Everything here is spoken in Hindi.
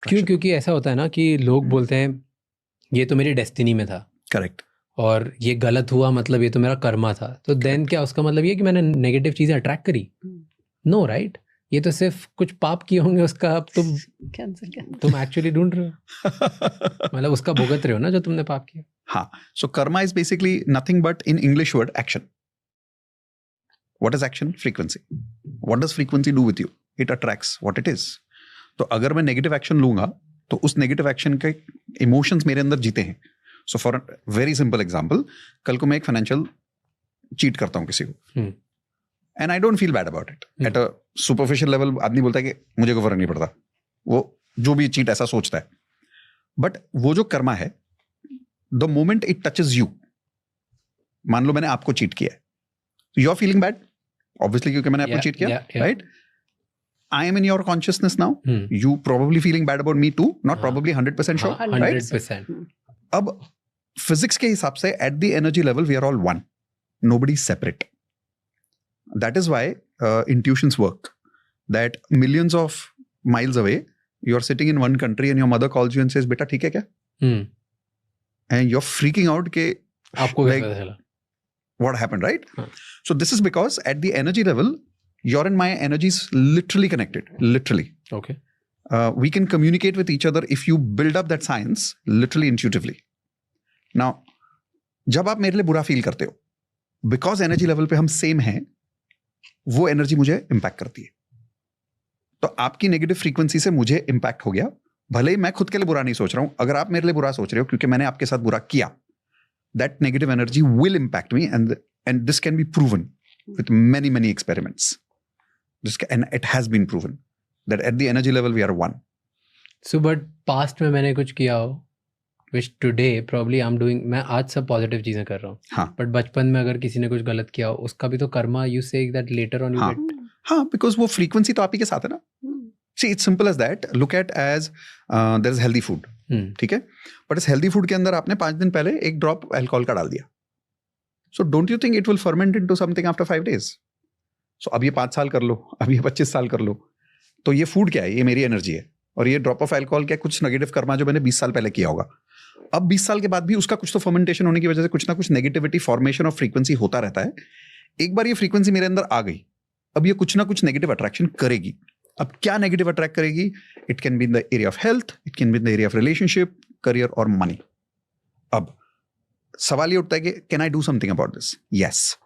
क्योंकि ऐसा होता है ना कि लोग बोलते हैं ये तो मेरी डेस्टिनी में था, करेक्ट, और ये गलत हुआ मतलब ये तो मेरा कर्मा था, तो देन क्या उसका मतलब ये कि मैंने नेगेटिव चीजें अट्रैक्ट करी? नो राइट, ये तो सिर्फ कुछ पाप किए होंगे, उसका अब तुम एक्चुअली ढूंढ रहे हो, मतलब उसका भुगत रहे हो ना जो तुमने पाप किया. हाँ, so karma is basically nothing but in English word action. What is action? Frequency. What does frequency do with you? It attracts what it is. तो अगर मैं नेगेटिव एक्शन लूंगा तो उस नेगेटिव एक्शन के इमोशंस मेरे अंदर जीते हैं. So for very simple example, कल को मैं एक फाइनेंशियल चीट करता हूँ किसी को, and I don't feel bad about it. At a superficial level आदमी बोलता है कि मुझे कोई फर्क नहीं पड़ता, वो जो भी चीट ऐसा सोचता है. बट वो जो कर्मा है, the moment it touches you, मान लो मैंने आपको चीट किया है, you are feeling bad obviously क्योंकि मैंने आपको चीट किया, right? I am in your consciousness now. You probably feeling bad about me too, not probably 100% sure, 100%. right? अब physics के हिसाब से at the energy level we are all one. Nobody is separate. That is why intuitions work. That millions of miles away, you are sitting in one country and your mother calls you and says, "बेटा ठीक है क्या?" And you're freaking out के आपको कैसे पता चला? What happened, right? So this is because at the energy level, your and my energy is literally connected. Literally. Okay. We can communicate with each other if you build up that science literally intuitively. Now, जब आप मेरे लिए बुरा फील करते हो, because energy level पे हम same हैं, वो energy मुझे impact करती है. तो आपकी negative frequency से मुझे impact हो गया. भले ही मैं खुद के लिए बुरा नहीं सोच रहा हूँ, अगर आप मेरे लिए बुरा सोच रहे हो क्योंकि मैंने आपके साथ बुरा किया, that negative energy will impact me, and this can be proven with many experiments. And it has been proven that at the energy level we are one. So but past में मैंने कुछ किया हो which today probably I'm doing, मैं आज सब पॉजिटिव चीजें कर रहा हूँ, हाँ, बट बचपन में अगर किसी ने कुछ गलत किया हो उसका भी तो Karma, you say that later on you हाँ, get. हाँ, because वो frequency तो आप ही के साथ है ना. See, it's simple as that. Look at as there is healthy food. ठीक है, बट इस हेल्दी फूड के अंदर आपने 5 दिन पहले एक ड्रॉप अल्कोहल का डाल दिया. So don't you think it will ferment into something after 5 days? सो अब ये 5 साल कर लो, अब ये 25 साल कर लो, तो ये फूड क्या है? ये मेरी एनर्जी है, और ये ड्रॉप ऑफ अल्कोहल क्या, कुछ नेगेटिव कर्मा जो मैंने 20 साल पहले किया होगा. अब 20 साल के बाद भी उसका कुछ तो फर्मेंटेशन होने की वजह से कुछ ना कुछ नेगेटिविटी फॉर्मेशन ऑफ फ्रीक्वेंसी होता रहता है. एक बार ये फ्रीक्वेंसी मेरे अंदर आ गई, अब ये कुछ ना कुछ नेगेटिव अट्रैक्शन करेगी. अब क्या नेगेटिव अट्रैक्ट करेगी? It can be in the area of health, it can be in the area of relationship, career और मनी. अब सवाल ये उठता है कि can I do something about this? Yes.